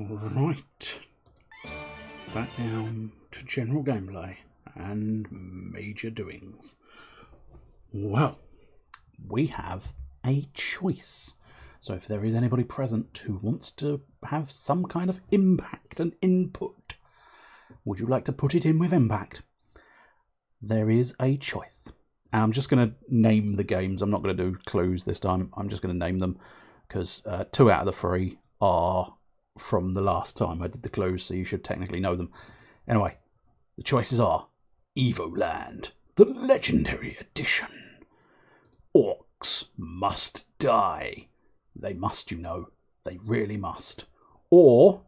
Right, back down to general gameplay and major doings. Well, we have a choice. So if there is anybody present who wants to have some kind of impact and input, would you like to put it in with impact? There is a choice. And I'm just going to name the games. I'm not going to do clues this time. I'm just going to name them because 2 out of the 3 are from the last time I did the clues, so you should technically know them. Anyway, the choices are Evoland, the Legendary Edition. Orcs must die. They must, you know. They really must. Or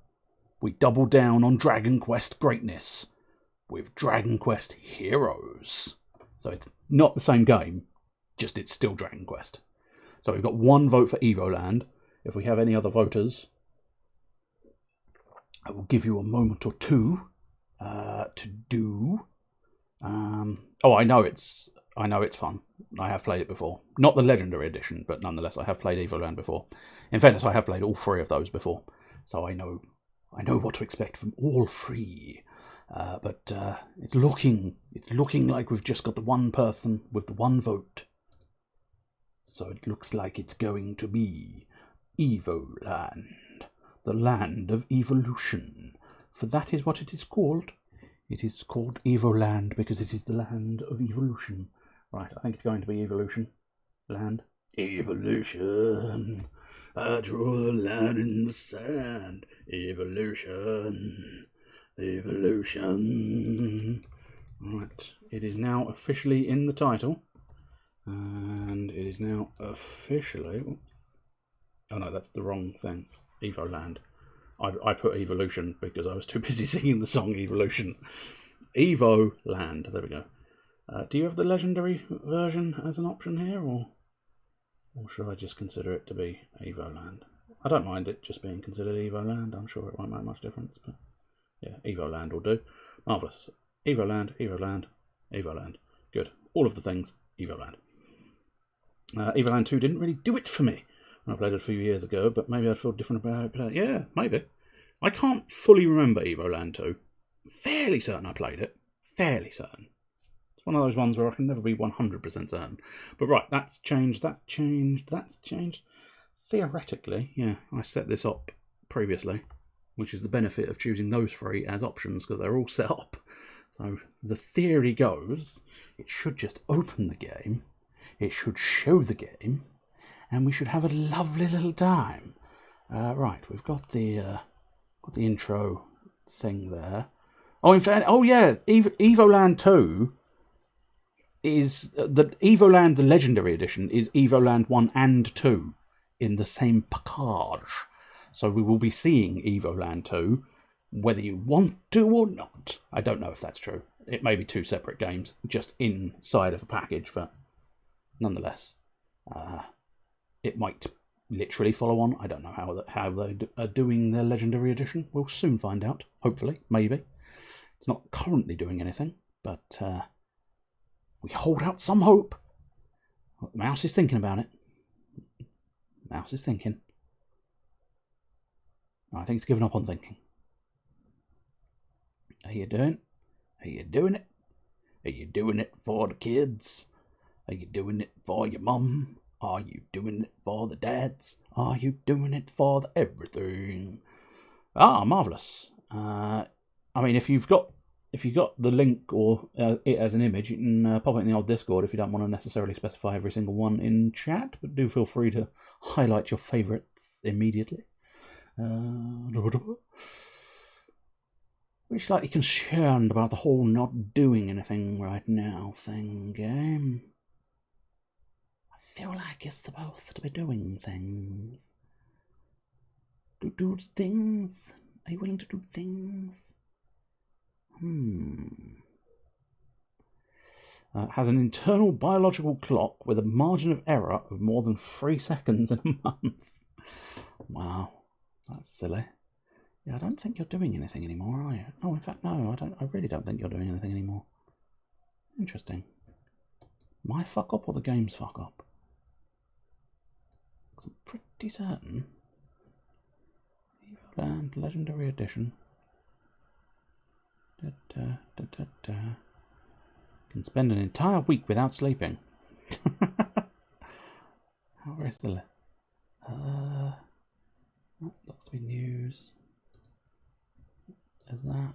we double down on Dragon Quest greatness with Dragon Quest Heroes. So it's not the same game, just it's still Dragon Quest. So we've got 1 vote for Evoland. If we have any other voters, I will give you a moment or two to do. Oh, I know it's fun. I have played it before. Not the Legendary Edition, but nonetheless, I have played Evoland before. In fairness, I have played all 3 of those before, so I know what to expect from all 3. But it's looking like we've just got the 1 person with the 1 vote. So it looks like it's going to be Evoland, the land of evolution. For that is what it is called. It is called Evoland because it is the land of evolution. Right, I think it's going to be evolution. Land. Evolution. I draw a line in the sand. Evolution. Evolution. Right, it is now officially in the title. And it is now officially... Oops. Oh no, that's the wrong thing. Evoland. I put evolution because I was too busy singing the song Evolution. Evoland. There we go. Do you have the legendary version as an option here, or should I just consider it to be Evoland? I don't mind it just being considered Evoland. I'm sure it won't make much difference, but yeah, Evoland will do. Marvellous. Evoland, Evoland, Evoland. Good. All of the things, Evoland. Evoland 2 didn't really do it for me when I played it a few years ago, but maybe I'd feel different about it. Yeah, maybe. I can't fully remember Evoland 2. Fairly certain I played it. Fairly certain. It's one of those ones where I can never be 100% certain. But right, that's changed, that's changed, that's changed. Theoretically, yeah, I set this up previously, which is the benefit of choosing those 3 as options because they're all set up. So the theory goes, it should just open the game, it should show the game, and we should have a lovely little time. Right, we've got the intro thing there. Oh, in fact, oh yeah, Evoland 2 is the Evoland, the Legendary Edition, is Evoland 1 and 2 in the same package. So we will be seeing Evoland 2, whether you want to or not. I don't know if that's true. It may be 2 separate games, just inside of a package, but nonetheless, it might literally follow on. I don't know how they are doing their Legendary Edition. We'll soon find out, hopefully, maybe. It's not currently doing anything, but we hold out some hope. The mouse is thinking about it. Mouse is thinking. I think it's given up on thinking. Are you doing? Are you doing it? Are you doing it for the kids? Are you doing it for your mum? Are you doing it for the dads? Are you doing it for the everything? Ah, marvellous. I mean, if you've got the link or it as an image, you can pop it in the old Discord if you don't want to necessarily specify every single one in chat, but do feel free to highlight your favourites immediately. We're slightly concerned about the whole not doing anything right now thing, game. I feel like you're supposed to be doing things. Do things? Are you willing to do things? Has an internal biological clock with a margin of error of more than 3 seconds in a month. Wow, that's silly. Yeah, I don't think you're doing anything anymore, are you? Oh, in fact, no, I really don't think you're doing anything anymore. Interesting. My fuck up or the game's fuck up? 'Cause I'm pretty certain. Evoland Legendary Edition. Can spend an entire week without sleeping. Where's the list? Looks to be news. Is that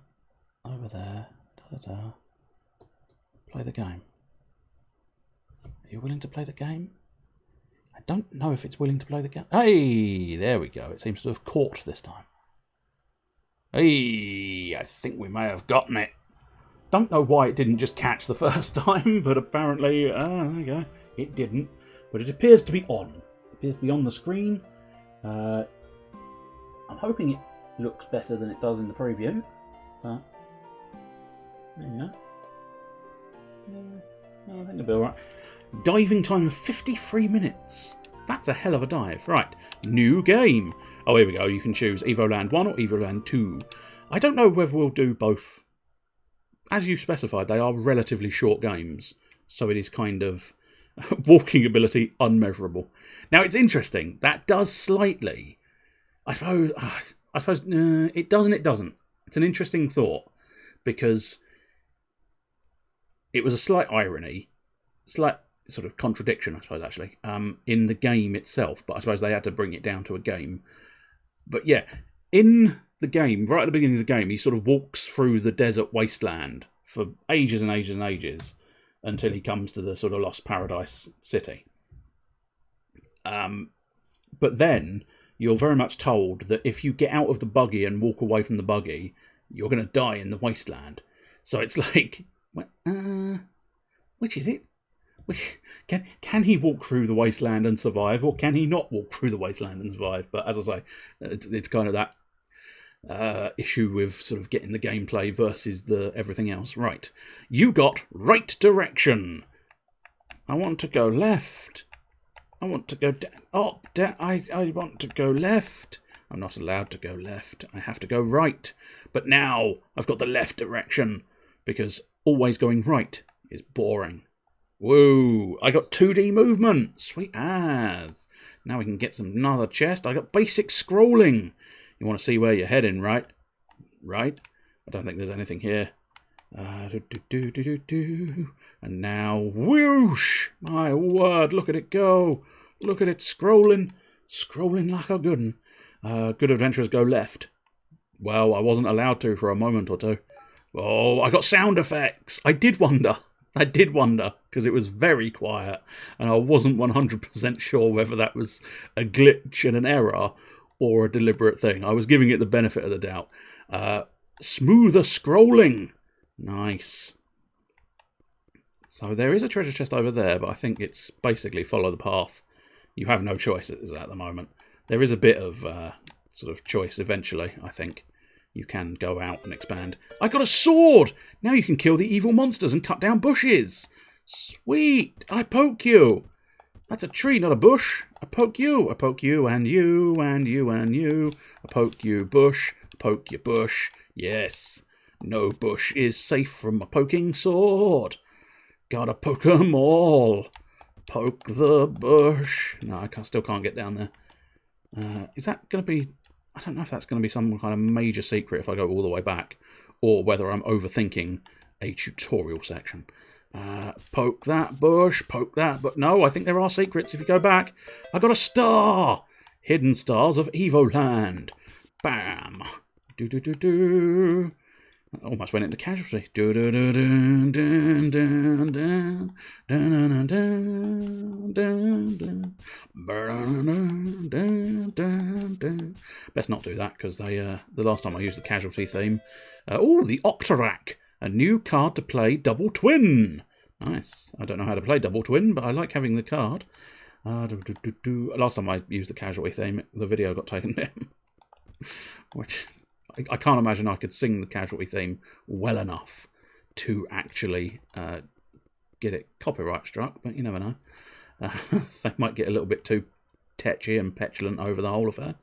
over there? Play the game. Are you willing to play the game? I don't know if it's willing to play the game. Hey, there we go. It seems to have caught this time. Hey, I think we may have gotten it. Don't know why it didn't just catch the first time, but apparently, there you go. It didn't. But it appears to be on. It appears to be on the screen. I'm hoping it looks better than it does in the preview. But there you go. I think it'll be alright. Diving time of 53 minutes. That's a hell of a dive. Right, new game. Oh, here we go. You can choose Evoland 1 or Evoland 2. I don't know whether we'll do both. As you specified, they are relatively short games. So it is kind of walking ability unmeasurable. Now, it's interesting. That does slightly... I suppose it does and it doesn't. It's an interesting thought. Because it was a slight irony. Slight sort of contradiction, I suppose, actually, in the game itself. But I suppose they had to bring it down to a game. But yeah, in the game, right at the beginning of the game, he sort of walks through the desert wasteland for ages and ages and ages until he comes to the sort of lost paradise city. But then you're very much told that if you get out of the buggy and walk away from the buggy, you're going to die in the wasteland. So it's like, which is it? Can he walk through the wasteland and survive, or can he not walk through the wasteland and survive? But as I say, it's kind of that issue with sort of getting the gameplay versus the everything else. Right, you got right direction. I want to go left. I want to go up. I want to go left. I'm not allowed to go left. I have to go right. But now I've got the left direction because always going right is boring. Whoa, I got 2D movement. Sweet as. Now we can get another chest. I got basic scrolling. You want to see where you're heading, right? Right? I don't think there's anything here. And now, whoosh! My word, look at it go. Look at it scrolling. Scrolling like a good one. Good adventurers go left. Well, I wasn't allowed to for a moment or two. Oh, I got sound effects. I did wonder, because it was very quiet, and I wasn't 100% sure whether that was a glitch and an error or a deliberate thing. I was giving it the benefit of the doubt. Smoother scrolling. Nice. So there is a treasure chest over there, but I think it's basically follow the path. You have no choices at the moment. There is a bit of sort of choice eventually, I think. You can go out and expand. I got a sword! Now you can kill the evil monsters and cut down bushes. Sweet! I poke you. That's a tree, not a bush. I poke you. I poke you and you and you and you. I poke you, bush. Poke you, bush. Yes. No bush is safe from a poking sword. Gotta poke 'em all. Poke the bush. No, I still can't get down there. Is that going to be... I don't know if that's going to be some kind of major secret if I go all the way back, or whether I'm overthinking a tutorial section. Poke that bush, poke that, but no, I think there are secrets if you go back. I got a star! Hidden stars of Evoland. Bam! Do-do-do-do. I almost went into casualty. Best not do that, because the last time I used the casualty theme. The Octorack, a new card to play Double Twin. Nice. I don't know how to play Double Twin, but I like having the card. Last time I used the casualty theme, the video got taken down. Which... I can't imagine I could sing the casualty theme well enough to actually get it copyright struck, but you never know. They might get a little bit too tetchy and petulant over the whole affair.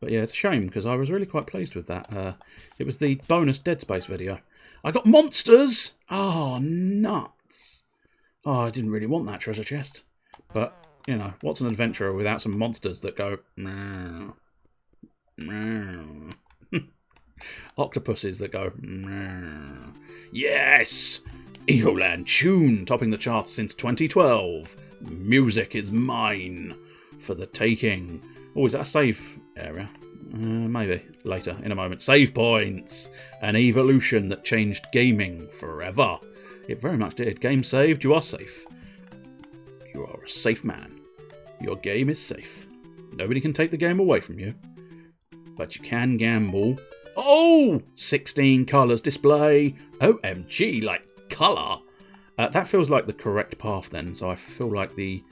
But yeah, it's a shame, because I was really quite pleased with that. It was the bonus Dead Space video. I got monsters! Oh, nuts! Oh, I didn't really want that treasure chest. But, you know, what's an adventurer without some monsters that go... Nah. Octopuses that go. Yes! Evoland tune topping the charts since 2012. Music is mine for the taking. Oh, is that a save area? Maybe later in a moment. Save points. An evolution that changed gaming forever. It very much did. Game saved. You are safe. You are a safe man. Your game is safe. Nobody can take the game away from you. But you can gamble. Oh! 16 colours display. OMG, like colour. That feels like the correct path then. So I feel like the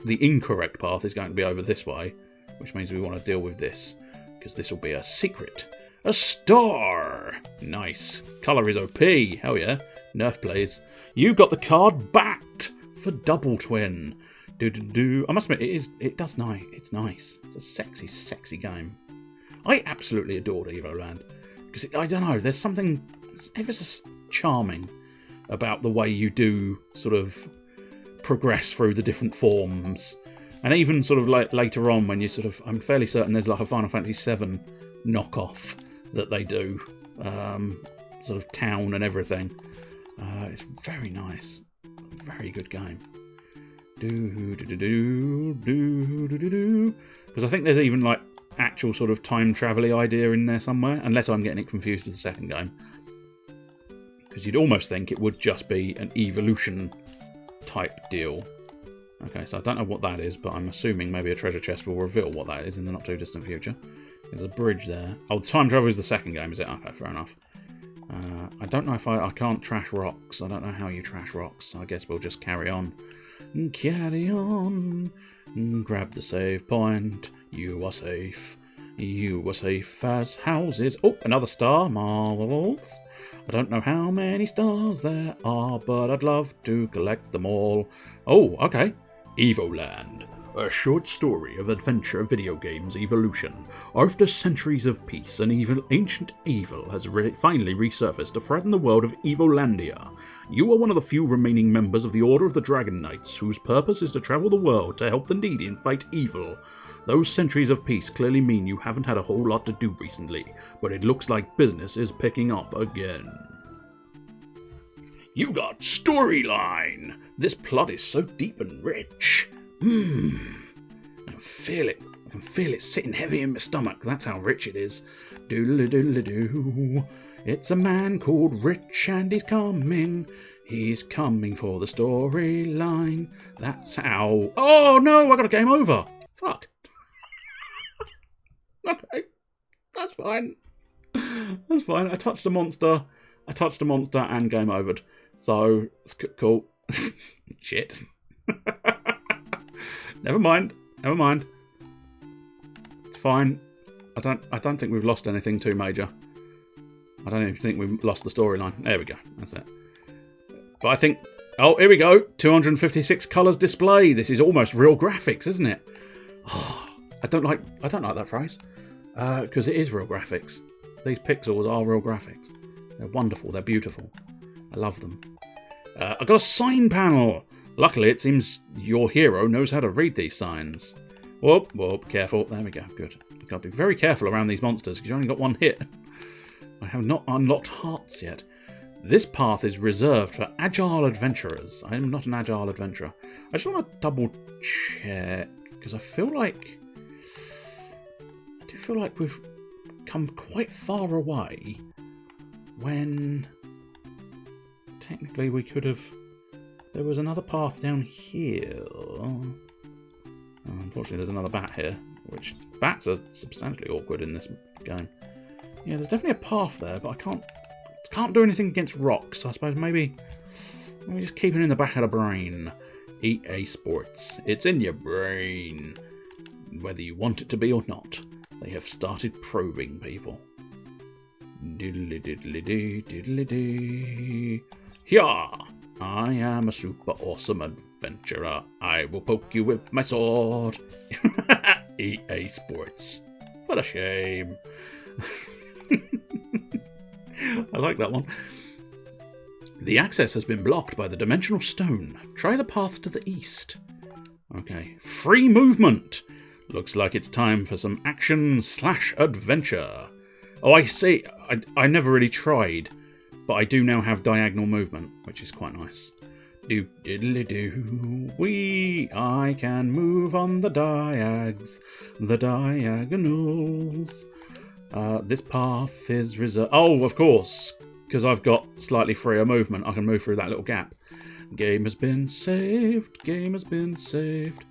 incorrect path is going to be over this way. Which means we want to deal with this. Because this will be a secret. A star! Nice. Colour is OP. Hell yeah. Nerf plays. You got the card backed for Double Twin. I must admit, it's nice. It's a sexy, sexy game. I absolutely adored Evoland. Because, I don't know, there's something ever so charming about the way you do sort of progress through the different forms. And even sort of like later on when you sort of, I'm fairly certain there's like a Final Fantasy VII knockoff that they do. Sort of town and everything. It's very nice. Very good game. Because I think there's even like actual sort of time travel-y idea in there somewhere, unless I'm getting it confused with the second game. Because you'd almost think it would just be an evolution type deal. Okay, so I don't know what that is, but I'm assuming maybe a treasure chest will reveal what that is in the not too distant future. There's a bridge there. Oh, time travel is the second game, is it? Okay, fair enough. I don't know if I can't trash rocks. I don't know how you trash rocks. I guess we'll just carry on. Carry on. Grab the save point. You are safe. You are safe as houses. Oh, another star. Marvels. I don't know how many stars there are, but I'd love to collect them all. Oh, okay. Evoland. A short story of adventure video games evolution. After centuries of peace, an ancient evil has finally resurfaced to threaten the world of Evolandia. You are one of the few remaining members of the Order of the Dragon Knights, whose purpose is to travel the world to help the needy and fight evil. Those centuries of peace clearly mean you haven't had a whole lot to do recently, but it looks like business is picking up again. You got storyline! This plot is so deep and rich. I can feel it. I can feel it sitting heavy in my stomach. That's how rich it is. Doodle-doodle-doo. It's a man called Rich and he's coming. He's coming for the storyline. That's how... Oh no, I got a game over. Fuck. Okay. That's fine. That's fine. I touched a monster and game overed. So, it's cool. Shit. Never mind. It's fine. I don't think we've lost anything too major. I don't even think we've lost the storyline. There we go. That's it. But I think... Oh, here we go. 256 colours display. This is almost real graphics, isn't it? Oh, I don't like that phrase. Because it is real graphics. These pixels are real graphics. They're wonderful. They're beautiful. I love them. I've got a sign panel. Luckily, it seems your hero knows how to read these signs. Whoop, whoop, careful. There we go, good. You've got to be very careful around these monsters because you only got one hit. I have not unlocked hearts yet. This path is reserved for agile adventurers. I am not an agile adventurer. I just want to double check because I do feel like we've come quite far away when technically we could have... There was another path down here. Unfortunately, there's another bat here, which bats are substantially awkward in this game. Yeah, there's definitely a path there, but I can't do anything against rocks. So I suppose maybe just keep it in the back of the brain. EA Sports, it's in your brain, whether you want it to be or not. They have started probing people. Diddly diddly dee, diddly dee. Yeah. I am a super awesome adventurer. I will poke you with my sword. EA Sports. What a shame. I like that one. The access has been blocked by the dimensional stone. Try the path to the east. Okay. Free movement. Looks like it's time for some action/adventure. Oh, I see. I never really tried, but I do now have diagonal movement, which is quite nice. Do diddly do. I can move on the diagonals. This path is reserved. Oh, of course, because I've got slightly freer movement. I can move through that little gap. Game has been saved. Game has been saved.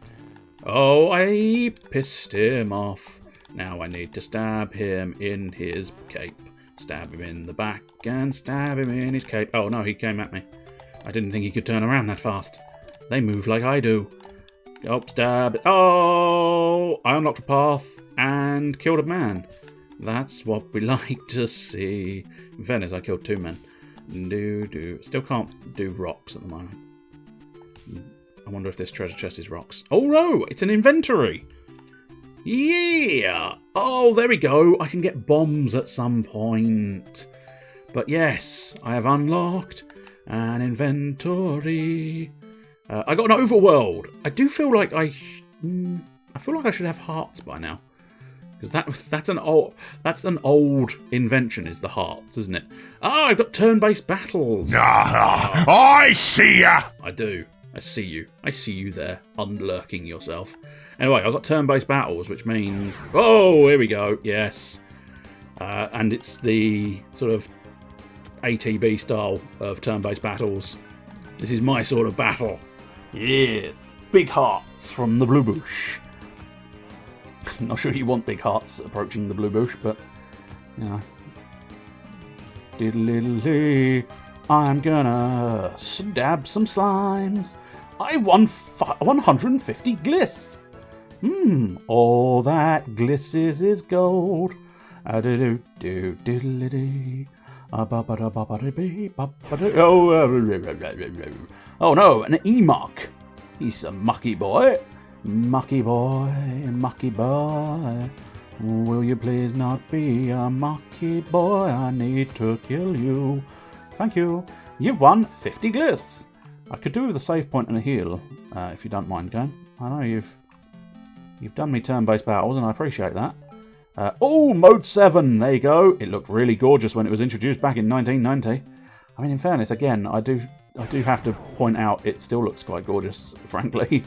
Oh, I pissed him off. Now I need to stab him in his cape. Stab him in the back and stab him in his cape. Oh no, he came at me. I didn't think he could turn around that fast. They move like I do. Oh, stab. Oh, I unlocked a path and killed a man. That's what we like to see. In fairness, I killed 2 men. Still can't do rocks at the moment. I wonder if this treasure chest is rocks. Oh no, it's an inventory. Yeah. Oh, there we go. I can get bombs at some point. But yes, I have unlocked an inventory. I got an overworld. I do feel like I should have hearts by now. Because that's an old invention, is the hearts, isn't it? Ah, I've got turn-based battles. I see ya. I do. I see you. I see you there, unlurking yourself. Anyway, I've got turn-based battles, which means... Oh, here we go. Yes. And it's the sort of ATB style of turn-based battles. This is my sort of battle. Yes. Big hearts from the blue bush. I'm not sure you want big hearts approaching the blue bush, but, you know. Diddly, I'm gonna stab some slimes. I won 150 gliss. All that glisses is gold. Oh no, an E-muck. He's a mucky boy. Mucky boy, mucky boy. Will you please not be a mucky boy? I need to kill you. Thank you. You've won 50 gliss. I could do with a save point and a heal, if you don't mind, game. I know you've done me turn-based battles, and I appreciate that. Oh, Mode 7, there you go. It looked really gorgeous when it was introduced back in 1990. I mean, in fairness, again, I do have to point out it still looks quite gorgeous, frankly.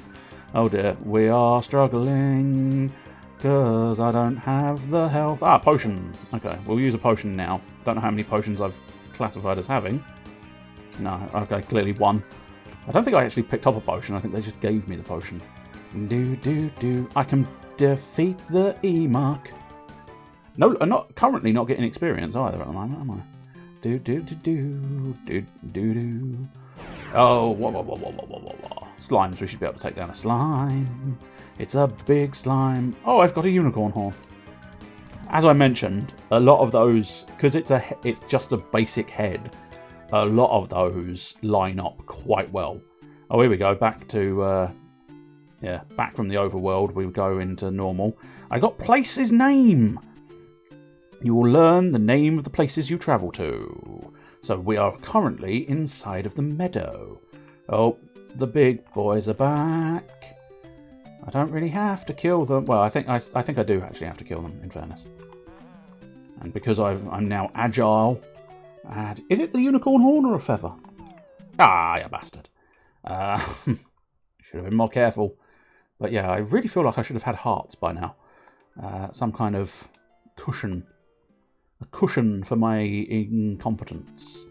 Oh dear, we are struggling, because I don't have the health. Ah, potion. Okay, we'll use a potion now. Don't know how many potions I've classified as having. No, okay, clearly 1. I don't think I actually picked up a potion. I think they just gave me the potion. I can defeat the E-muck. No, I'm currently not getting experience either at the moment, am I? Oh, whoa. Slimes, we should be able to take down a slime. It's a big slime. Oh, I've got a unicorn horn. As I mentioned, a lot of those, because it's just a basic head, a lot of those line up quite well. Oh, here we go, back to, back from the overworld, we go into normal. I got place's name. You will learn the name of the places you travel to. So we are currently inside of the meadow. Oh, the big boys are back. I don't really have to kill them. Well, I think I do actually have to kill them, in fairness. And because I'm now agile. Is it the unicorn horn or a feather? Ah, you bastard. Should have been more careful. But yeah, I really feel like I should have had hearts by now. Some kind of cushion. A cushion for my incompetence.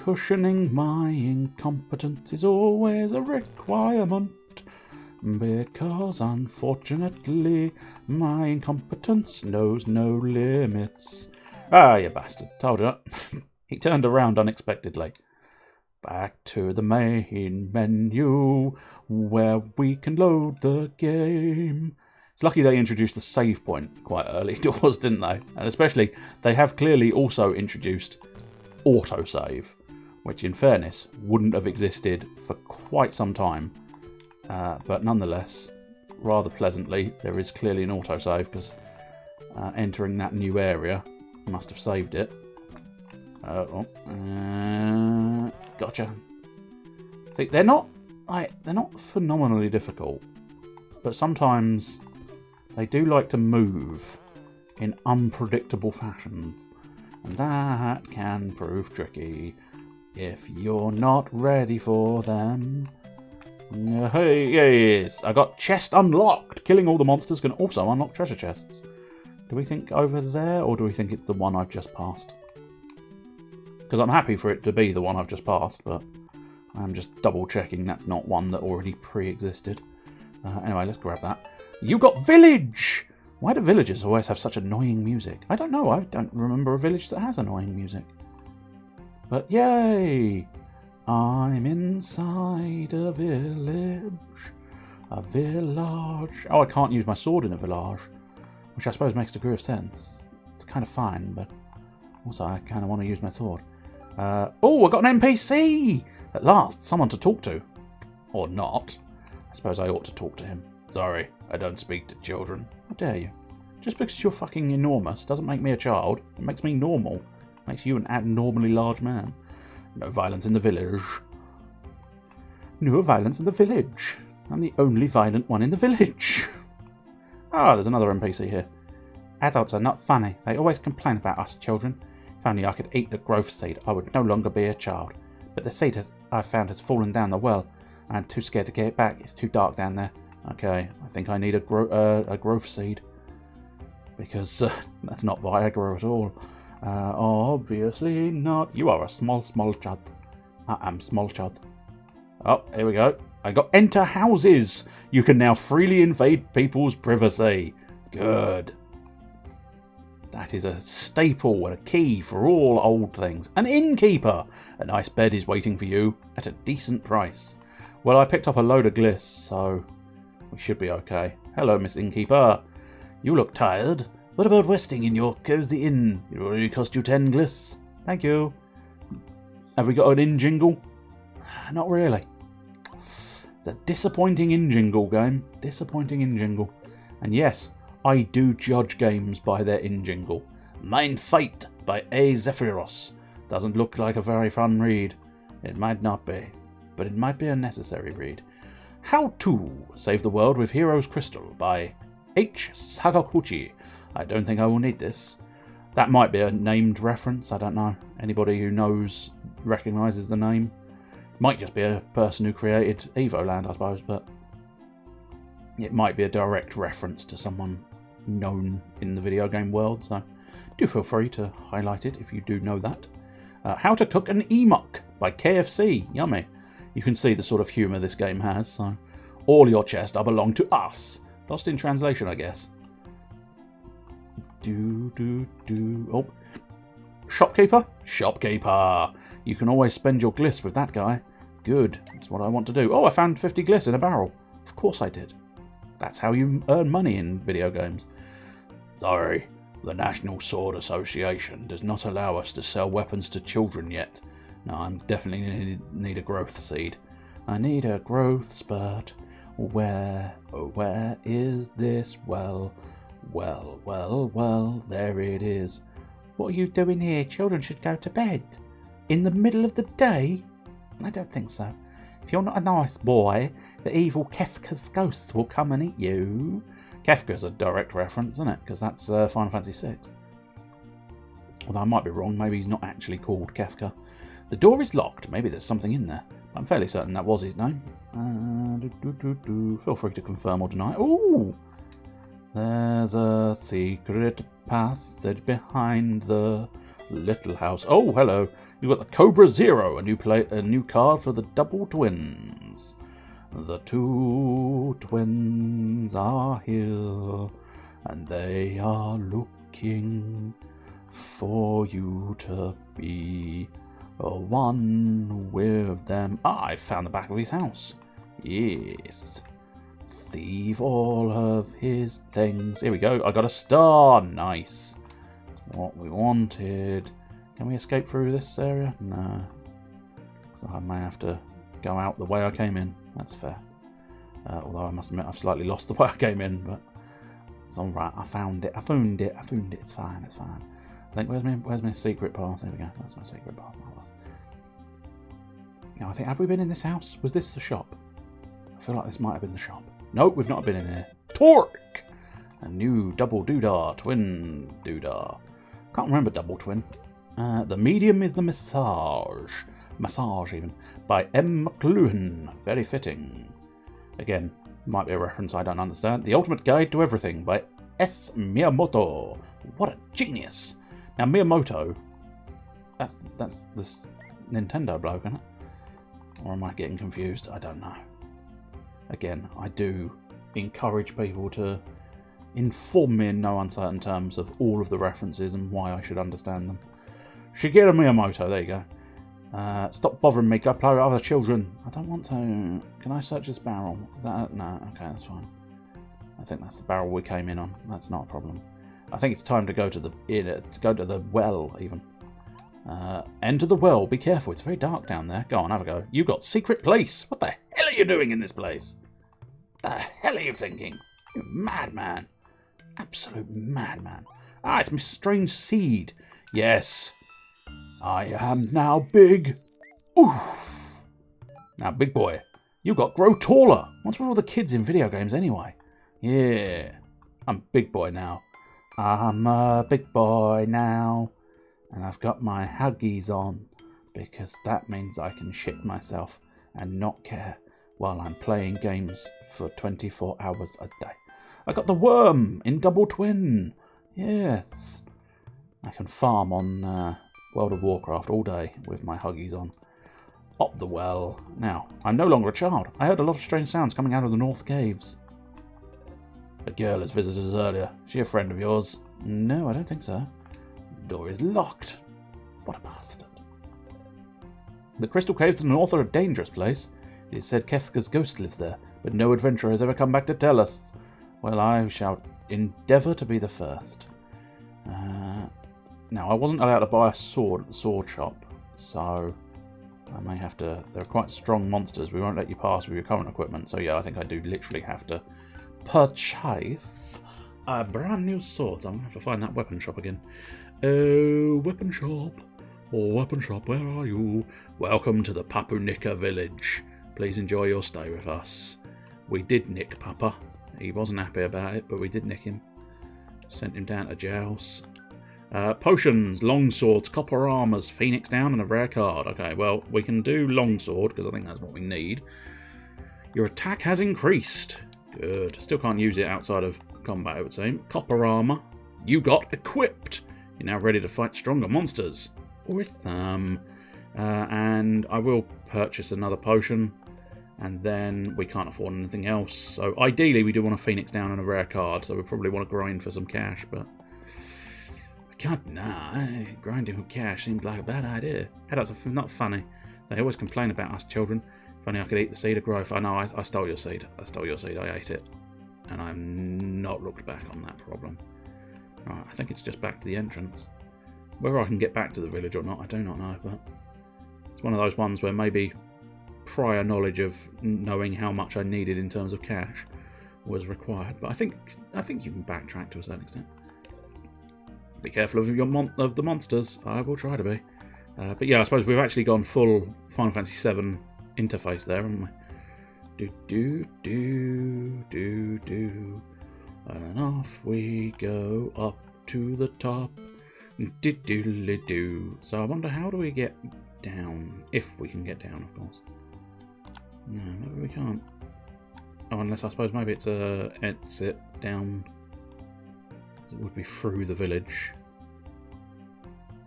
Cushioning my incompetence is always a requirement. Because unfortunately, my incompetence knows no limits. Ah, you bastard. Told you. He turned around unexpectedly. Back to the main menu, where we can load the game. It's lucky they introduced the save point quite early doors, didn't they? And especially, they have clearly also introduced autosave, which in fairness wouldn't have existed for quite some time. But nonetheless, rather pleasantly, there is clearly an autosave, because entering that new area must have saved it. Gotcha. See, they're not phenomenally difficult, but sometimes They do like to move in unpredictable fashions. And that can prove tricky if you're not ready for them. Hey, yes, I got chest unlocked. Killing all the monsters can also unlock treasure chests. Do we think over there, or do we think it's the one I've just passed? Because I'm happy for it to be the one I've just passed, but I'm just double checking that's not one that already pre-existed. Anyway, let's grab that. You got village! Why do villages always have such annoying music? I don't know, I don't remember a village that has annoying music. But yay! I'm inside a village. A village. Oh, I can't use my sword in a village. Which I suppose makes a degree of sense. It's kind of fine, but also I kind of want to use my sword. Oh, I got an NPC! At last, someone to talk to. Or not. I suppose I ought to talk to him. Sorry, I don't speak to children. How dare you? Just because you're fucking enormous doesn't make me a child. It makes me normal. It makes you an abnormally large man. No violence in the village. No violence in the village. I'm the only violent one in the village. Ah, there's another NPC here. Adults are not funny. They always complain about us children. If only I could eat the growth seed, I would no longer be a child. But the seed I've found has fallen down the well. I'm too scared to get it back. It's too dark down there. Okay, I think I need a growth seed. Because that's not Viagra at all. Obviously not. You are a small child. I am small child. Oh, here we go. I got enter houses. You can now freely invade people's privacy. Good. That is a staple and a key for all old things. An innkeeper. A nice bed is waiting for you at a decent price. Well, I picked up a load of gliss, so we should be okay. Hello, Miss Innkeeper. You look tired. What about resting in your cozy inn? It will only cost you 10 gliss. Thank you. Have we got an inn jingle? Not really. It's a disappointing inn jingle game. Disappointing inn jingle. And yes, I do judge games by their inn jingle. Mind Fight by A. Zephyros. Doesn't look like a very fun read. It might not be, but it might be a necessary read. How to Save the World with Hero's Crystal by H. Sakaguchi. I don't think I will need this. That might be a named reference, I don't know. Anybody who knows recognises the name. Might just be a person who created Evoland, I suppose, but it might be a direct reference to someone known in the video game world, so do feel free to highlight it if you do know that. How to Cook an Emok by KFC. Yummy. You can see the sort of humour this game has, so all your chests are belong to us. Lost in translation, I guess. Oh. Shopkeeper? Shopkeeper. You can always spend your gliss with that guy. Good. That's what I want to do. Oh, I found 50 gliss in a barrel. Of course I did. That's how you earn money in video games. Sorry, the National Sword Association does not allow us to sell weapons to children yet. No, I'm definitely need a growth seed. I need a growth spurt. Where, oh, where is this well? Well, there it is. What are you doing here? Children should go to bed. In the middle of the day? I don't think so. If you're not a nice boy, the evil Kefka's ghosts will come and eat you. Kefka's a direct reference, isn't it? Because that's Final Fantasy VI. Although I might be wrong. Maybe he's not actually called Kefka. The door is locked. Maybe there's something in there. I'm fairly certain that was his name. Feel free to confirm or deny. Ooh! There's a secret passage behind the little house. Oh, hello. You've got the Cobra Zero, a new card for the double twins. The two twins are here, and they are looking for you to be one with them. Ah, I found the back of his house. Yes. Thieve all of his things. Here we go. I got a star. Nice. That's what we wanted. Can we escape through this area? No. So I may have to go out the way I came in. That's fair. Although I must admit I've slightly lost the way I came in, but it's alright. I found it. It's fine. It's fine. I think where's my secret path? There we go. That's my secret path. Now I think, have we been in this house? Was this the shop? I feel like this might have been the shop. Nope, we've not been in here. Torque! A new double doodah, twin doodah. Can't remember double twin. The medium is the massage. Massage, even. By M. McLuhan. Very fitting. Again, might be a reference I don't understand. The Ultimate Guide to Everything by S. Miyamoto. What a genius. Now, Miyamoto, that's this Nintendo bloke, isn't it? Or am I getting confused? I don't know. Again, I do encourage people to inform me in no uncertain terms of all of the references and why I should understand them. Shigeru Miyamoto, there you go. Stop bothering me, go play with other children. I don't want to. Can I search this barrel? Is that no, okay, that's fine. I think that's the barrel we came in on. That's not a problem. I think it's time to go to the well, even. Enter the well, be careful, it's very dark down there. Go on, have a go. You got secret place. What the hell are you doing in this place? What the hell are you thinking? You madman. Absolute madman. Ah, it's my strange seed. Yes. I am now big. Oof. Now, big boy, you got grow taller. What's with all the kids in video games anyway? Yeah. I'm big boy now. I'm a big boy now. And I've got my Huggies on, because that means I can shit myself and not care while I'm playing games for 24 hours a day. I got the worm in Double Twin. Yes. I can farm on World of Warcraft all day with my Huggies on. Up the well. Now, I'm no longer a child. I heard a lot of strange sounds coming out of the North Caves. A girl has visited us earlier. Is she a friend of yours? No, I don't think so. Door is locked. What a bastard. The Crystal Caves to the north are a dangerous place. It is said Kefka's ghost lives there, but no adventurer has ever come back to tell us. Well, I shall endeavour to be the first. Now, I wasn't allowed to buy a sword at the sword shop, so I may have to. They're quite strong monsters. We won't let you pass with your current equipment, so yeah, I think I do literally have to purchase a brand new sword. So I'm going to have to find that weapon shop again. Oh, weapon shop. Oh, weapon shop, where are you? Welcome to the Papunika village. Please enjoy your stay with us. We did nick Papa. He wasn't happy about it, but we did nick him. Sent him down to Joust. Potions, longswords, copper armors, phoenix down, and a rare card. Okay, well, we can do longsword, because I think that's what we need. Your attack has increased. Good. Still can't use it outside of combat, it would seem. Copper armor. You got equipped. You're now ready to fight stronger monsters. With them. And I will purchase another potion. And then we can't afford anything else. So ideally we do want a phoenix down and a rare card. So we probably want to grind for some cash. But I can't. Nah, grinding for cash seems like a bad idea. Adults are not funny. They always complain about us children. If only I could eat the seed of growth. I know, I stole your seed. I stole your seed. I ate it. And I've not looked back on that problem. Right, I think it's just back to the entrance. Whether I can get back to the village or not, I do not know, but it's one of those ones where maybe prior knowledge of knowing how much I needed in terms of cash was required. But I think you can backtrack to a certain extent. Be careful of of the monsters. I will try to be. But yeah, I suppose we've actually gone full Final Fantasy VII interface there, haven't we? Do. And off we go up to the top. Do. So I wonder, how do we get down? If we can get down, of course. No, maybe we can't. Oh, unless I suppose maybe it's a exit down. It would be through the village.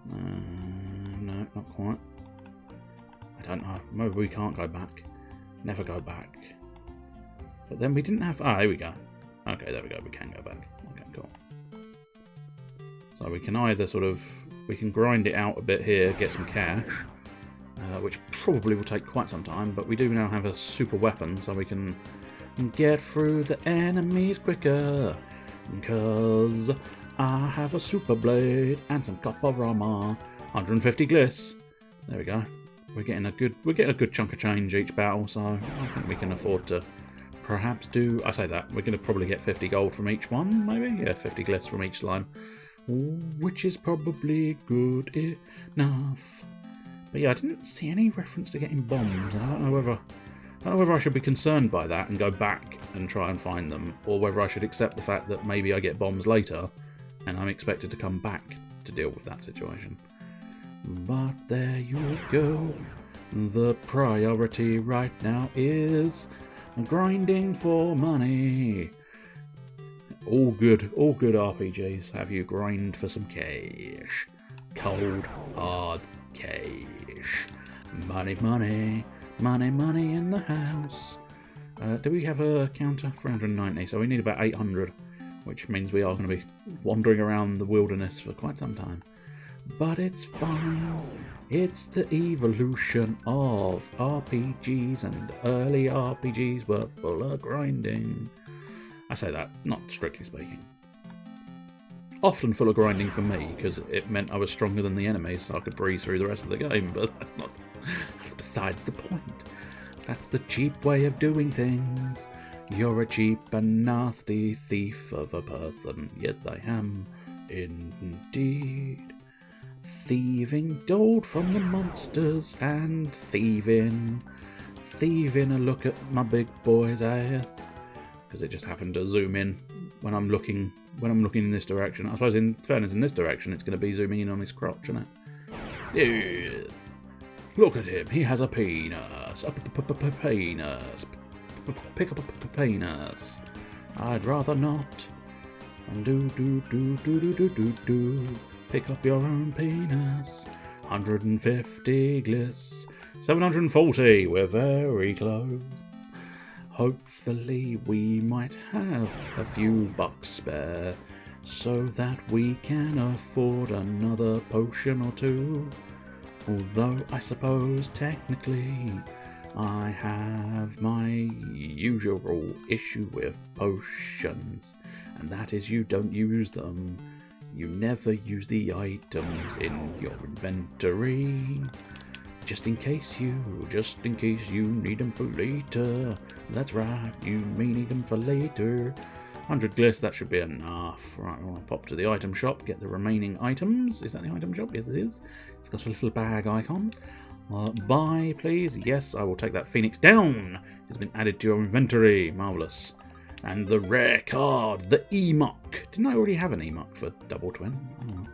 No, not quite. I don't know. Maybe we can't go back. Never go back. But then we didn't have. Ah, here we go. Okay, there we go. We can go back. Okay, cool. So we can either we can grind it out a bit here, get some cash, which probably will take quite some time, but we do now have a super weapon, so we can get through the enemies quicker, because I have a super blade and some copper armor, 150 gliss. There we go. We're getting a good chunk of change each battle, so I think we can afford to perhaps do. I say that we're going to probably get 50 gold from each one, maybe. Yeah, 50 gliss from each slime, which is probably good enough. But yeah, I didn't see any reference to getting bombs. I don't know whether I don't know whether I should be concerned by that and go back and try and find them, or whether I should accept the fact that maybe I get bombs later and I'm expected to come back to deal with that situation. But there you go. The priority right now is grinding for money. All good RPGs have you grind for some cash. Cold, hard cash. Money, money, money, money in the house. Do we have a counter? 390, so we need about 800, which means we are going to be wandering around the wilderness for quite some time. But it's fine. It's the evolution of RPGs, and early RPGs were full of grinding. I say that, not strictly speaking. Often full of grinding for me, because it meant I was stronger than the enemies, so I could breeze through the rest of the game, but that's besides the point. That's the cheap way of doing things. You're a cheap and nasty thief of a person. Yes, I am, indeed. Thieving gold from the monsters and thieving a look at my big boy's ass, because it just happened to zoom in when I'm looking in this direction. I suppose in fairness, in this direction it's going to be zooming in on his crotch, isn't it? Yes. Look at him. He has a penis. A penis. Pick up a penis. I'd rather not. Do. Pick up your own penis. 150 gliss. 740. We're very close. Hopefully we might have a few bucks spare, so that we can afford another potion or two. Although I suppose technically I have my usual issue with potions, and that is you don't use them. You never use the items in your inventory. Just in case you need them for later. That's right, you may need them for later. 100 gliss, that should be enough. Right, I'll pop to the item shop, get the remaining items. Is that the item shop? Yes, it is. It's got a little bag icon. Buy, please. Yes, I will take that Phoenix down. It's been added to your inventory. Marvellous. And the rare card, the Emoc. Didn't I already have an Emoc for Double Twin? Oh.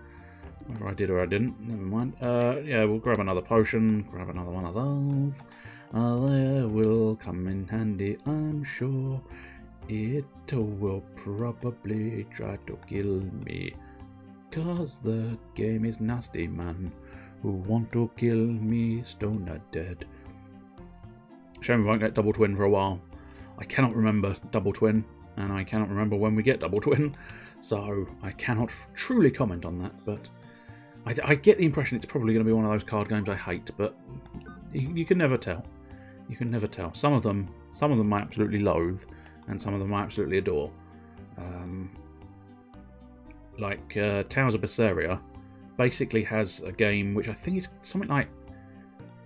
Whether I did or I didn't, never mind. Yeah, we'll grab another potion, grab another one of those. They will come in handy, I'm sure. It will probably try to kill me, 'cause the game is nasty, man. Who want to kill me, stoner dead. Shame we won't get Double Twin for a while. I cannot remember Double Twin, and I cannot remember when we get Double Twin, so I cannot truly comment on that, but I get the impression it's probably going to be one of those card games I hate, but you can never tell. You can never tell. Some of them I absolutely loathe, and some of them I absolutely adore. Like Towers of Berseria basically has a game which I think is something like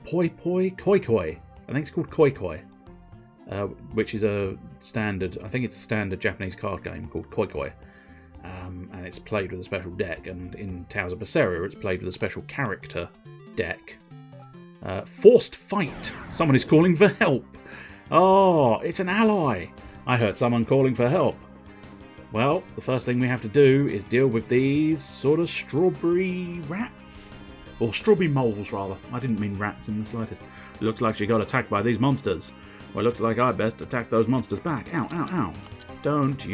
Koi Koi. I think it's called Koi Koi, which is a standard. I think it's a standard Japanese card game called Koi Koi. And it's played with a special deck, and in Towers of Berseria it's played with a special character deck. Forced Fight! Someone is calling for help! Oh, it's an ally! I heard someone calling for help. Well, the first thing we have to do is deal with these sort of strawberry rats. Or strawberry moles, rather. I didn't mean rats in the slightest. Looks like she got attacked by these monsters. Well, looks like I best attack those monsters back. Ow, ow, ow. Don't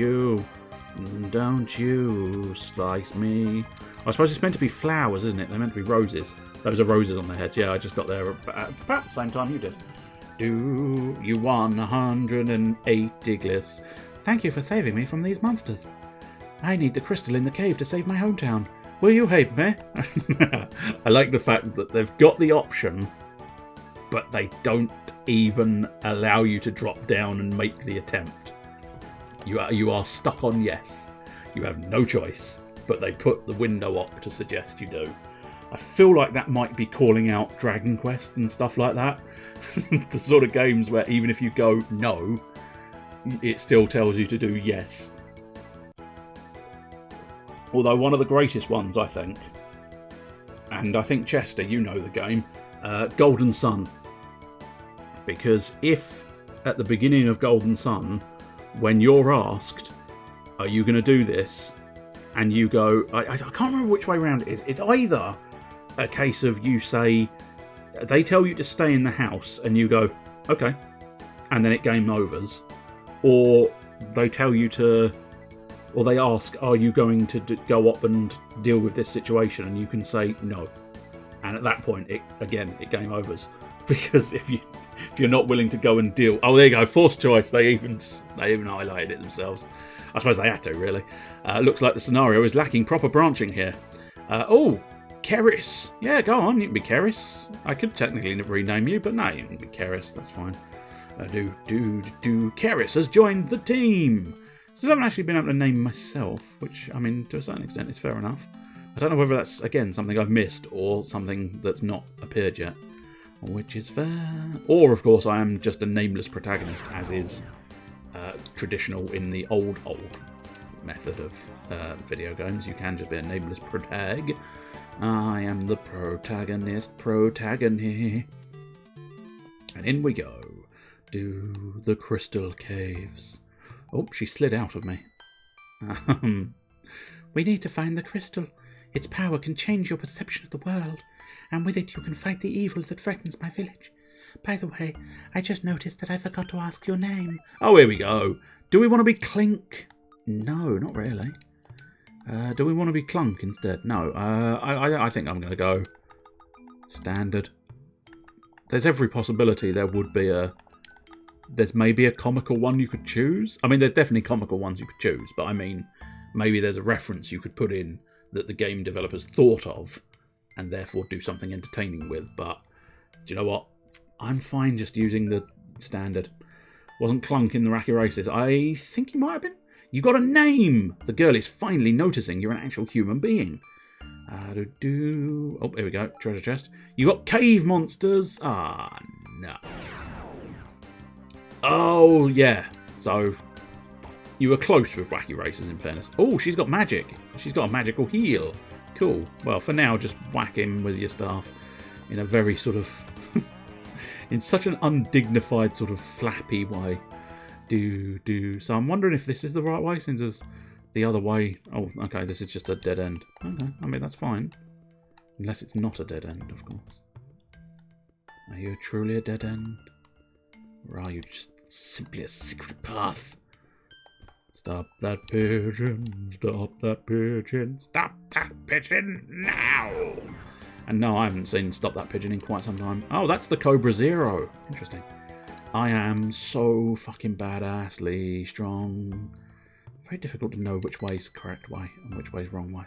you slice me. I suppose it's meant to be flowers, isn't it? They're meant to be roses. Those are roses on their heads. Yeah, I just got there at about the same time you did. Do you won 180 gliss. Thank you for saving me from these monsters. I need the crystal in the cave to save my hometown. Will you help me? I like the fact that they've got the option, but they don't even allow you to drop down and make the attempt. You are stuck on yes. You have no choice, but they put the window up to suggest you do. I feel like that might be calling out Dragon Quest and stuff like that. The sort of games where even if you go no, it still tells you to do yes. Although one of the greatest ones, I think, and I think Chester, you know the game, Golden Sun. Because if at the beginning of Golden Sun, when you're asked, are you going to do this? And you go, I can't remember which way around it is. It's either a case of you say, they tell you to stay in the house and you go, okay, and then it game overs. Or they tell you to, or they ask, are you going to go up and deal with this situation? And you can say no. And at that point, it game overs. Because if you're not willing to go and deal, oh, there you go, forced choice. They even highlighted it themselves. I suppose they had to, really. Looks like the scenario is lacking proper branching here. Oh, Keris. Yeah, go on, you can be Keris. I could technically rename you, but no, you can be Keris. That's fine. Keris has joined the team. Still haven't actually been able to name myself, which, I mean, to a certain extent is fair enough. I don't know whether that's, again, something I've missed or something that's not appeared yet, which is fair. Or, of course, I am just a nameless protagonist, as is traditional in the old method of video games. You can just be a nameless protag. I am the protagonist. And in we go. Do the crystal caves. Oh, she slid out of me. We need to find the crystal. Its power can change your perception of the world, and with it you can fight the evil that threatens my village. By the way, I just noticed that I forgot to ask your name. Oh, here we go. Do we want to be Clink? No, not really. Do we want to be Clunk instead? No. I think I'm going to go standard. There's every possibility there would be there's maybe a comical one you could choose. I mean, there's definitely comical ones you could choose, but I mean, maybe there's a reference you could put in that the game developers thought of and therefore do something entertaining with. But do you know what? I'm fine just using the standard. Wasn't Clunk in the Racky Races? I think he might have been. You got a name! The girl is finally noticing you're an actual human being. Oh, here we go. Treasure chest. You got cave monsters. Ah, nuts. Oh, yeah. So, you were close with Wacky Races, in fairness. Oh, she's got magic. She's got a magical heal. Cool. Well, for now, just whack him with your staff in a very sort of... in such an undignified, sort of flappy way. So I'm wondering if this is the right way, since there's the other way... Oh, okay, this is just a dead end. Okay, I mean, that's fine. Unless it's not a dead end, of course. Are you truly a dead end? Or are you just simply a secret path? Stop that pigeon, stop that pigeon, stop that pigeon now! And no, I haven't seen Stop That Pigeon in quite some time. Oh, that's the Cobra Zero. Interesting. I am so fucking badassly strong. Very difficult to know which way's the correct way and which way's the wrong way.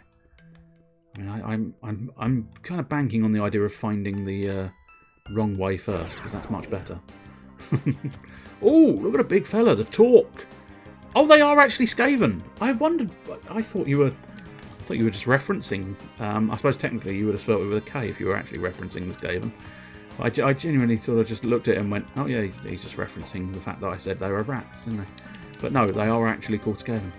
I mean, I'm kind of banking on the idea of finding the wrong way first, because that's much better. Oh, look at a big fella, the Torque. Oh, they are actually Skaven. I wondered. I thought you were just referencing. I suppose technically you would have spelled it with a K if you were actually referencing the Skaven. I genuinely sort of just looked at it and went, oh yeah, he's just referencing the fact that I said they were rats, didn't they? But no, they are actually called Skaven.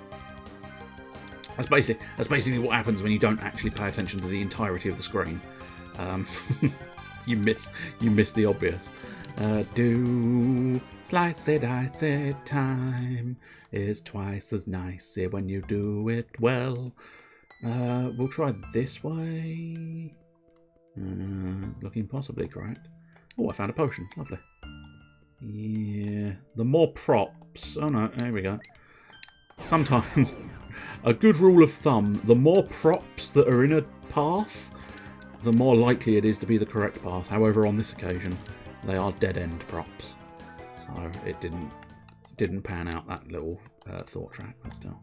That's basically what happens when you don't actually pay attention to the entirety of the screen. You miss the obvious. Do slice it, dice it, time is twice as nice when you do it well. We'll try this way. Looking possibly correct. Oh, I found a potion. Lovely. Yeah. The more props... Oh no, there we go. Sometimes, a good rule of thumb, the more props that are in a path, the more likely it is to be the correct path. However, on this occasion, they are dead-end props. So it didn't pan out, that little thought track, but still.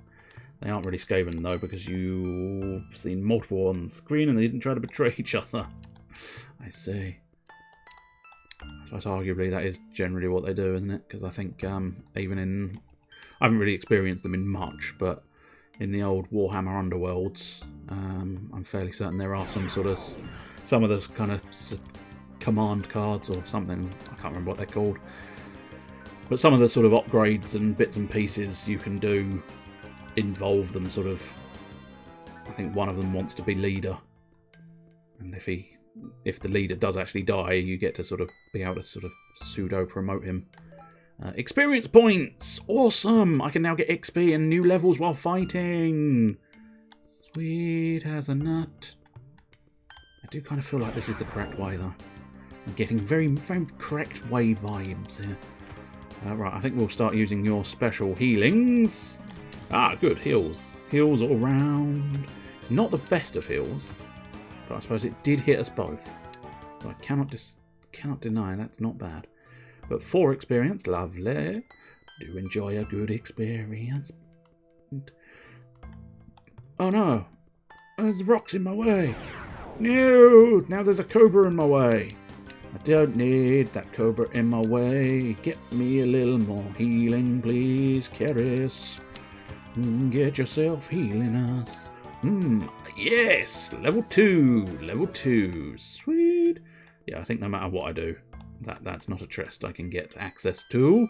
They aren't really Skaven, though, because you've seen multiple on the screen and they didn't try to betray each other. I see. I suppose arguably that is generally what they do, isn't it? Because I think even in... I haven't really experienced them in much, but in the old Warhammer Underworlds, I'm fairly certain there are some of those kind of command cards or something. I can't remember what they're called. But some of the sort of upgrades and bits and pieces you can do involve them sort of... I think one of them wants to be leader, and if the leader does actually die, you get to sort of be able to sort of pseudo promote him Experience points! Awesome! I can now get XP and new levels while fighting! Sweet as a nut. I do kind of feel like this is the correct way, though. I'm getting very, very correct way vibes here. Right, I think we'll start using your special healings. Ah, good, heals. Heals all round. It's not the best of heals, but I suppose it did hit us both. So I cannot deny that's not bad. But 4 experience, lovely. Do enjoy a good experience. Oh no, there's rocks in my way. No, now there's a cobra in my way. I don't need that cobra in my way. Get me a little more healing, please, Keris. Get yourself healing us. Yes, level 2, level 2, sweet. Yeah, I think no matter what I do, that's not a chest I can get access to.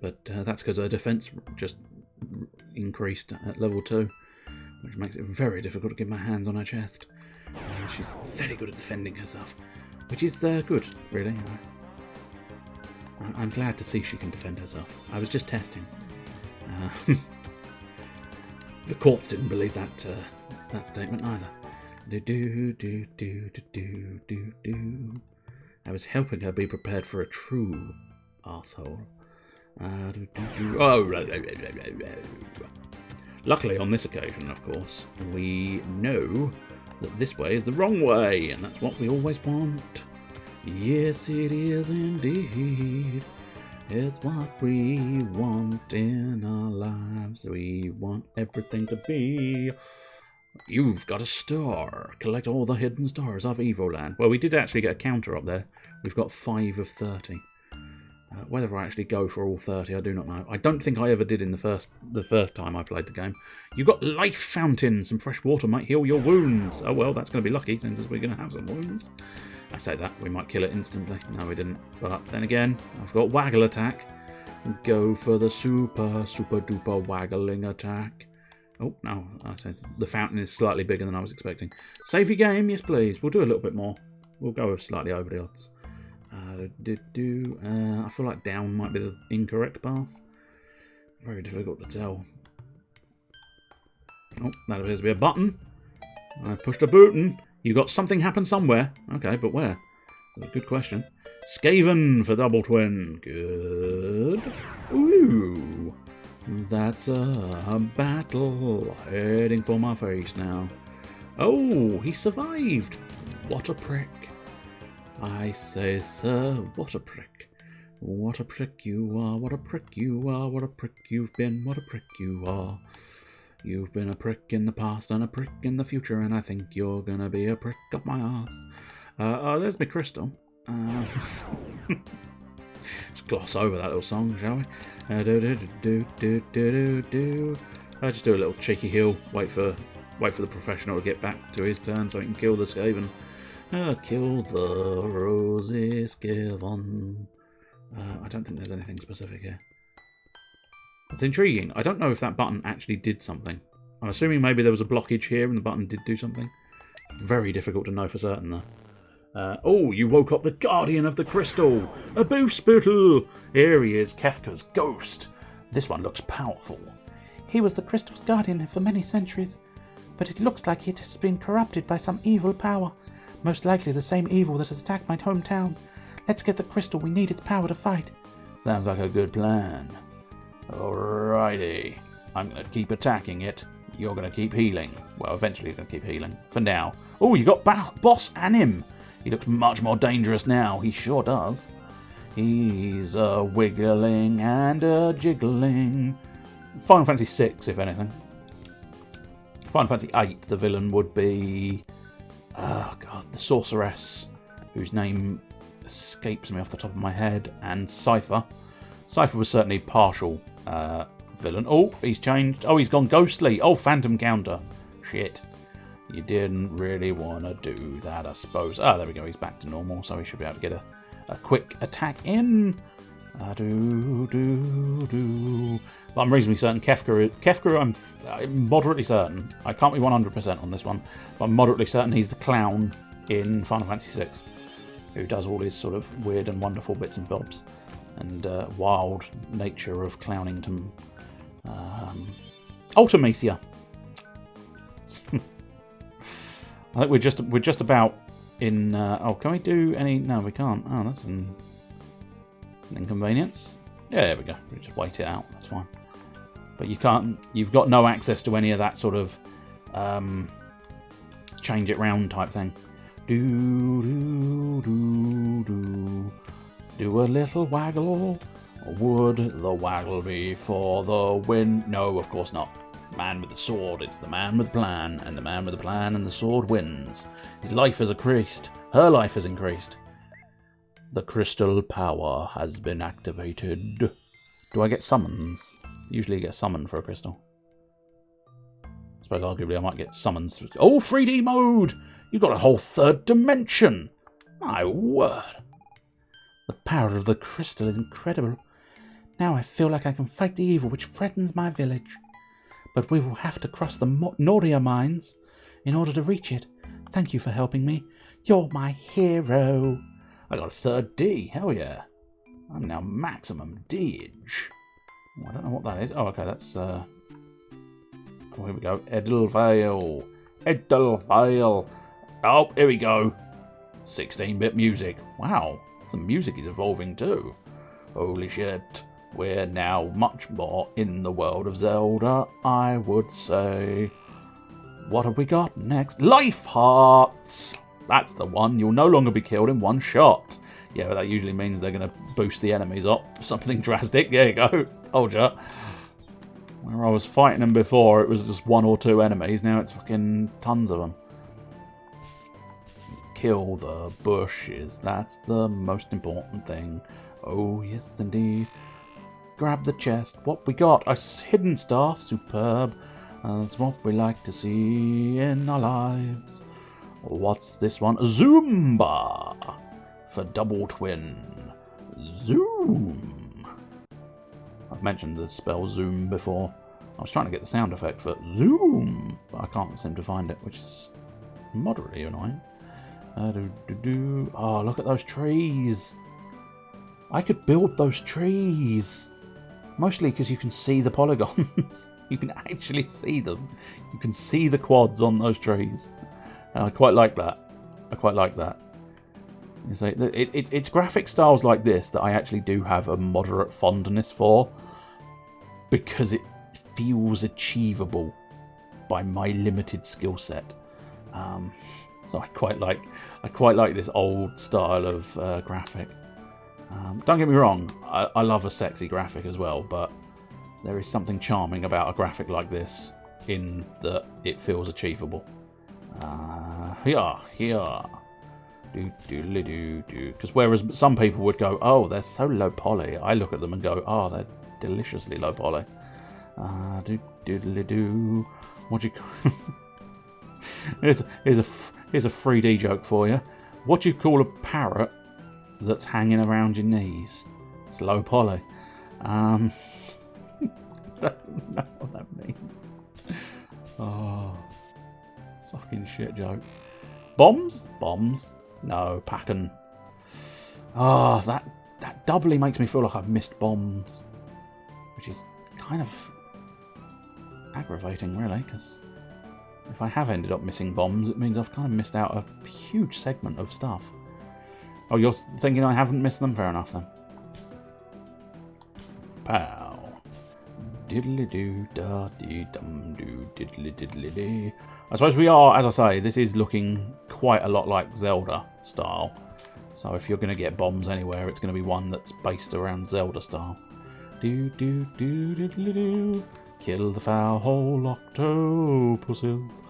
But that's because her defense just increased at level 2, which makes it very difficult to get my hands on her chest. She's very good at defending herself, which is good, really. I'm glad to see she can defend herself. I was just testing. The courts didn't believe that statement either. I was helping her be prepared for a true arsehole. Luckily, on this occasion, of course, we know that this way is the wrong way, and that's what we always want. Yes, it is indeed. It's what we want in our lives. We want everything to be. You've got a star. Collect all the hidden stars of Evoland. Well, we did actually get a counter up there. We've got 5 of 30. Whether I actually go for all 30, I do not know. I don't think I ever did in the first time I played the game. You got life fountain. Some fresh water might heal your wounds. Oh well, that's going to be lucky since we're going to have some wounds. I say that, we might kill it instantly. No, we didn't. But then again, I've got waggle attack. Go for the super duper waggling attack. Oh, no, I said the fountain is slightly bigger than I was expecting. Save your game, yes please. We'll do a little bit more. We'll go slightly over the odds. I feel like down might be the incorrect path. Very difficult to tell. Oh, that appears to be a button. I pushed a button. You got something happen somewhere. Okay, but where? That's a good question. Skaven for double twin. Good. Ooh. That's a battle heading for my face now. Oh, he survived. What a prick. I say, sir, what a prick. What a prick you are, what a prick you are, what a prick you've been, what a prick you are. You've been a prick in the past and a prick in the future, and I think you're gonna be a prick up my ass. Oh, there's my crystal. Just gloss over that little song, shall we? Just do a little cheeky heal. Wait for the professional to get back to his turn so he can kill the Skaven. Kill the Rosy Skaven. I don't think there's anything specific here. It's intriguing. I don't know if that button actually did something. I'm assuming maybe there was a blockage here and the button did do something. Very difficult to know for certain, though. Oh, you woke up the Guardian of the Crystal! A Boospootle! Here he is, Kefka's ghost. This one looks powerful. He was the Crystal's guardian for many centuries, but it looks like it has been corrupted by some evil power. Most likely the same evil that has attacked my hometown. Let's get the crystal. We need its power to fight. Sounds like a good plan. Alrighty. I'm going to keep attacking it. You're going to keep healing. Well, eventually you're going to keep healing. For now. Oh, you got Boss Anim. He looks much more dangerous now. He sure does. He's wiggling and jiggling. Final Fantasy VI, if anything. Final Fantasy VIII, the villain would be... Oh, God. The Sorceress, whose name escapes me off the top of my head. And Cypher. Cypher was certainly partial villain. Oh, he's changed. Oh, he's gone ghostly. Oh, Phantom Counter. Shit. You didn't really want to do that, I suppose. Ah, there we go. He's back to normal, so he should be able to get a quick attack in. But I'm reasonably certain Kefka, I'm moderately certain. I can't be 100% on this one, but I'm moderately certain he's the clown in Final Fantasy VI, who does all his sort of weird and wonderful bits and bobs. and wild nature of Clownington. Ultimecia. I think we're just about in. Oh, can we do any? No, we can't. Oh, that's an inconvenience. Yeah, there we go. We just wait it out. That's fine. But you can't. You've got no access to any of that sort of change it round type thing. Do a little waggle. Would the waggle be for the win? No, of course not. Man with the sword, it's the man with the plan, and the man with the plan and the sword wins. His life has increased. Her life has increased. The crystal power has been activated. Do I get summons? Usually you get summoned for a crystal. I suppose arguably I might get summons. Oh, 3D mode! You've got a whole third dimension! My word! The power of the crystal is incredible. Now I feel like I can fight the evil which threatens my village. But we will have to cross the Noria mines in order to reach it. Thank you for helping me. You're my hero. I got a third D. Hell yeah. I'm now maximum D-age. Oh, I don't know what that is. Oh, okay, that's... Oh, here we go. Edelveil. Edelveil. Oh, here we go. 16-bit music. Wow. The music is evolving too. Holy shit. We're now much more in the world of Zelda, I would say. What have we got next? Life Hearts! That's the one. You'll no longer be killed in one shot. Yeah, but that usually means they're going to boost the enemies up. Something drastic. There you go. Told ya. Where I was fighting them before, it was just 1 or 2 enemies. Now it's fucking tons of them. Kill the bushes. That's the most important thing. Oh, yes, indeed. Grab the chest. What we got? A hidden star. Superb. That's what we like to see in our lives. What's this one? Zumba. For double twin. Zoom. I've mentioned the spell zoom before. I was trying to get the sound effect for zoom, but I can't seem to find it, which is moderately annoying. Oh, look at those trees. I could build those trees. Mostly because you can see the polygons. You can actually see them. You can see the quads on those trees. And I quite like that. I quite like that. It's graphic styles like this that I actually do have a moderate fondness for. Because it feels achievable by my limited skill set. So I quite like this old style of graphic. Don't get me wrong, I love a sexy graphic as well, but there is something charming about a graphic like this in that it feels achievable. Here. Because whereas some people would go, oh, they're so low poly, I look at them and go, oh, they're deliciously low poly. What do you call... here's a 3D joke for you. What do you call a parrot that's hanging around your knees? It's low poly. Don't know what that means. Oh, fucking shit joke. Bombs? Bombs? No, packing. Oh, that doubly makes me feel like I've missed bombs, which is kind of aggravating, really, because if I have ended up missing bombs, it means I've kind of missed out a huge segment of stuff. Oh, you're thinking I haven't missed them? Fair enough, then. Pow. Diddly-doo-da-dee-dum-doo, diddly-diddly-dee. I suppose we are, as I say, this is looking quite a lot like Zelda style. So if you're going to get bombs anywhere, it's going to be one that's based around Zelda style. Do-do-do-diddly-doo. Kill the foul octopuses.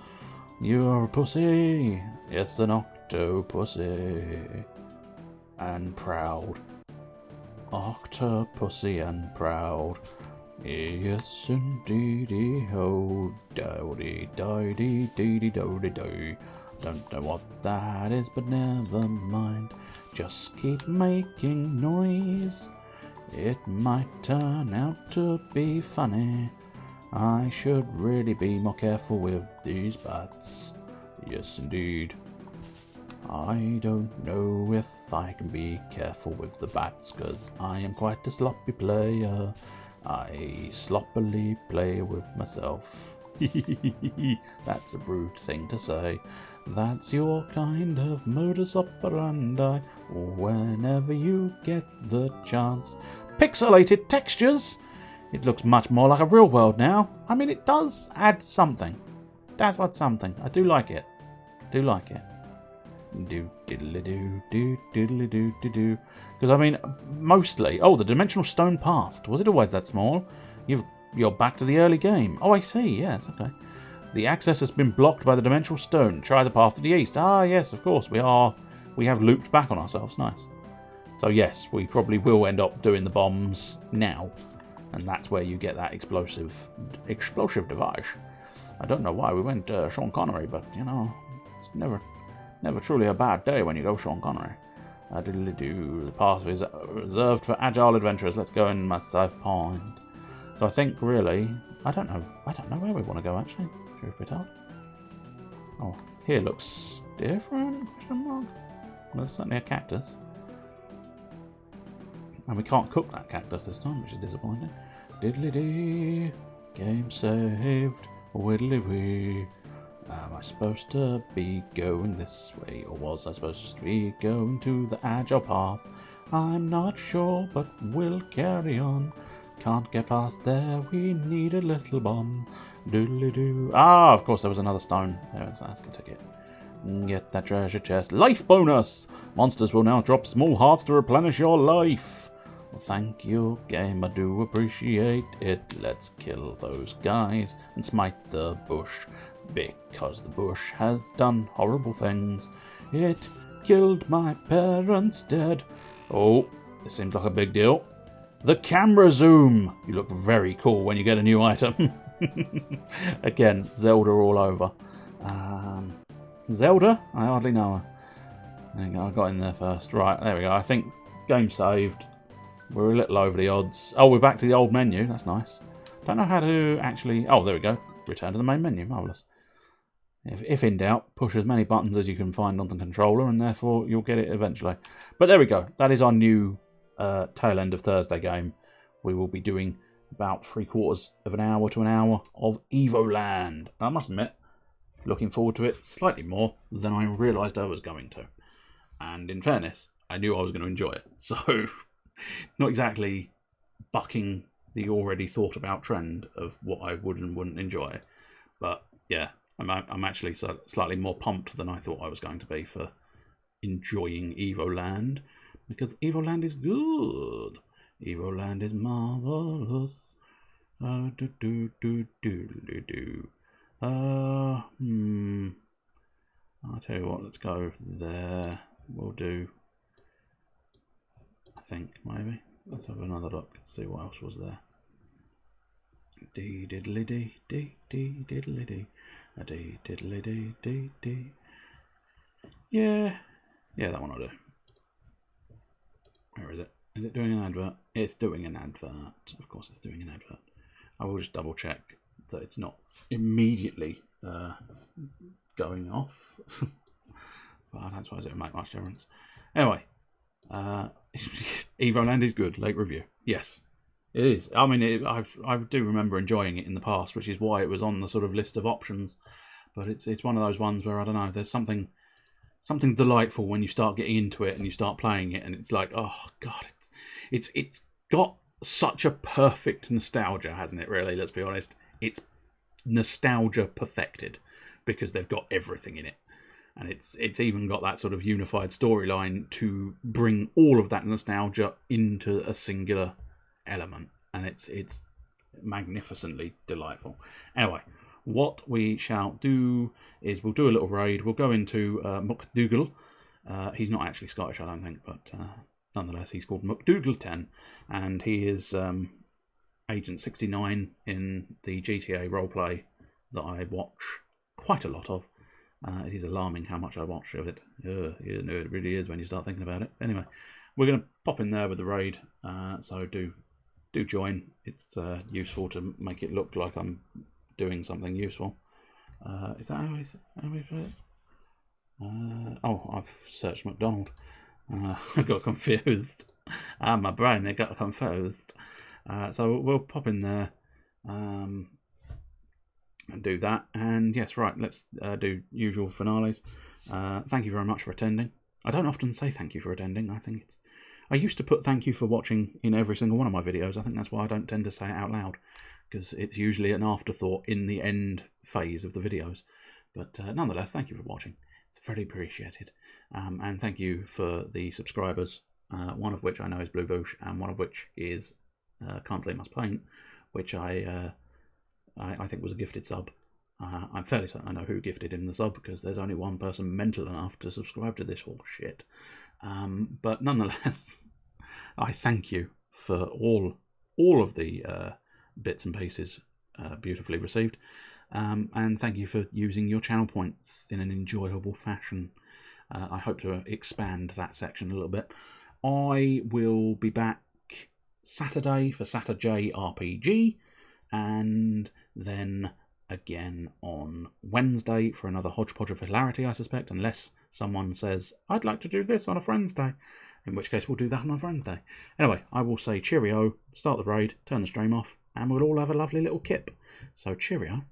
You're a pussy. Yes, an octopussy. And proud. Octopussy and proud. Yes, indeedy ho, dowdy, dowdy, dee dowdy do. Don't know what that is, but never mind. Just keep making noise. It might turn out to be funny. I should really be more careful with these bats. Yes, indeed. I don't know if I can be careful with the bats, because I am quite a sloppy player. I sloppily play with myself. That's a rude thing to say. That's your kind of modus operandi. Whenever you get the chance. Pixelated textures! It looks much more like a real world now. I mean, it does add something. That's what something. I do like it. Do like it. Do diddly do diddly do. Because I mean, mostly. Oh, the dimensional stone passed. Was it always that small? You're back to the early game. Oh, I see. Yes. Okay. The access has been blocked by the dimensional stone. Try the path to the east. Ah, yes. Of course, we have looped back on ourselves. Nice. So yes, we probably will end up doing the bombs now, and that's where you get that explosive device. I don't know why we went Sean Connery, but you know, it's never truly a bad day when you go Sean Connery. Diddly-do. The path is reserved for agile adventurers. Let's go in my safe point. So I think really, I don't know where we want to go actually. Truth be told. Oh, here looks different? Question mark. Well, there's certainly a cactus. And we can't cook that cactus this time, which is disappointing. Diddly-dee. Game saved. Widdly-wee. Am I supposed to be going this way, or was I supposed to be going to the agile path? I'm not sure, but we'll carry on. Can't get past there, we need a little bomb. Doodly-doo. Ah, of course there was another stone. That's the ticket. Get that treasure chest. Life bonus! Monsters will now drop small hearts to replenish your life. Well, thank you, game. I do appreciate it. Let's kill those guys and smite the bush. Because the bush has done horrible things. It killed my parents dead. Oh, this seems like a big deal. The camera zoom! You look very cool when you get a new item. Again, Zelda all over. Zelda? I hardly know her. There you go, I got in there first. Right, there we go. I think game saved. We're a little over the odds. Oh, we're back to the old menu. That's nice. Don't know how to actually... Oh, there we go. Return to the main menu. Marvellous. If in doubt, push as many buttons as you can find on the controller, and therefore you'll get it eventually. But there we go. That is our new tail end of Thursday game. We will be doing about 3/4 of an hour to an hour of Evoland. I must admit, looking forward to it slightly more than I realised I was going to. And in fairness, I knew I was going to enjoy it. So, not exactly bucking the already thought about trend of what I would and wouldn't enjoy. But yeah, I'm actually slightly more pumped than I thought I was going to be for enjoying Evoland, because Evoland is good. Evoland is marvellous. I'll tell you what, let's go there. We'll do, I think, maybe. Let's have another look, see what else was there. Dee diddly dee, dee dee diddly dee, a dee diddly dee, dee dee. Yeah, that one I'll do. Where is it? Is it doing an advert? It's doing an advert. Of course it's doing an advert. I will just double check that it's not immediately going off. But I don't suppose it would make much difference. Anyway, Evoland is good. Late review. Yes, it is. I mean, I do remember enjoying it in the past, which is why it was on the sort of list of options. But it's one of those ones where, I don't know, there's something delightful when you start getting into it and you start playing it, and it's like, oh god, it's got such a perfect nostalgia, hasn't it? Really, let's be honest, it's nostalgia perfected, because they've got everything in it, and it's even got that sort of unified storyline to bring all of that nostalgia into a singular element, and it's magnificently delightful. Anyway, what we shall do is we'll do a little raid. We'll go into McDougal. He's not actually Scottish, I don't think, but nonetheless, he's called McDougal 10, and he is Agent 69 in the GTA roleplay that I watch quite a lot of. It is alarming how much I watch of it. It really is when you start thinking about it. Anyway, we're going to pop in there with the raid, so do join. It's useful to make it look like I'm doing something useful. Is that how we put it? Oh, I've searched McDonald. I got confused. My brain, it got confused. So we'll pop in there and do that. And yes, right, let's do usual finales. Thank you very much for attending. I don't often say thank you for attending. I used to put thank you for watching in every single one of my videos. I think that's why I don't tend to say it out loud, because it's usually an afterthought in the end phase of the videos. But nonetheless, thank you for watching. It's very appreciated. And thank you for the subscribers, one of which I know is Blue Boosh, and one of which is Can't Sleep Must Paint, which I think was a gifted sub. I'm fairly certain I know who gifted him the sub, because there's only one person mental enough to subscribe to this whole shit. But nonetheless, I thank you for all of the bits and pieces beautifully received. And thank you for using your channel points in an enjoyable fashion. I hope to expand that section a little bit. I will be back Saturday for Saturday RPG, and then again on Wednesday for another hodgepodge of hilarity, I suspect, unless someone says, I'd like to do this on a Friends Day, in which case we'll do that on a Friends Day. Anyway, I will say cheerio, start the raid, turn the stream off, and we'll all have a lovely little kip. So cheerio.